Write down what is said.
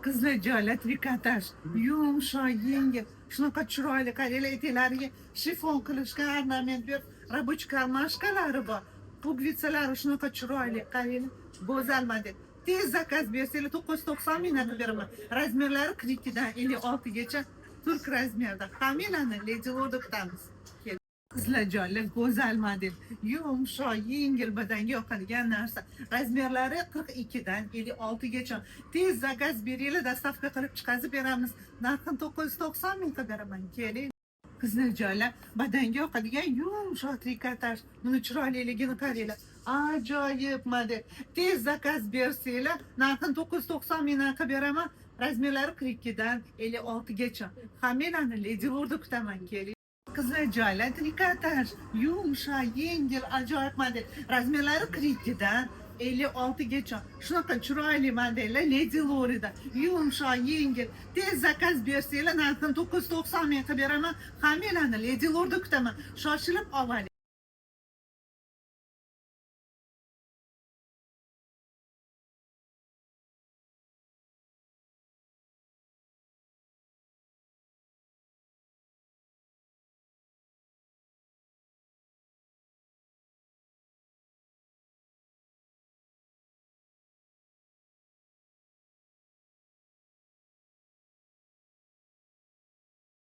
Qizlar joylar trikotaj, yumshoq, yengil, shunaqa chiroyli qaranglar, eteklariga shifon qilishga ornament berib, рабочий karmashkalari bor. Pugvitsalari shunaqa chiroyli, qaranglar, go'zal model. Tez zakaz bersanglar 990 mingdan beraman. Razmerlari 42 dan 56 gacha turk razmerda. Hamilani Lady Lord'da kutamiz. Qizlar joylar go'zal model, yumshoq, yengil, badanga yoqadigan narsa. Razmerlari 42 dan 56 gacha. Tez zakaz beringlar, dostavka qilib chiqazib beramiz. Narxini 990 ming qilib beraman. Keling. Qizlar joylar badanga yoqadigan yumshoq trikotaj. Buni chiroyliligini qaranglar. Ajoyib model. Tez zakaz bersanglar, narxini 990 mingdan qilib beraman. Razmerlari 42 dan 56 gacha. Hamilani Lady Lord'da kutaman. Keling. Qizlar joylar trikotaj, yumshoq, yengil, ajoyib model. Razmerlari 42 dan 56 gacha. Shunaqa chiroyli modellar Lady Lord'da. Yumshoq, yengil. Tez zakaz bersanglar, narxini 990 ming qilib beraman. Hamilani Lady Lord'da kutaman. Shoshilib oling.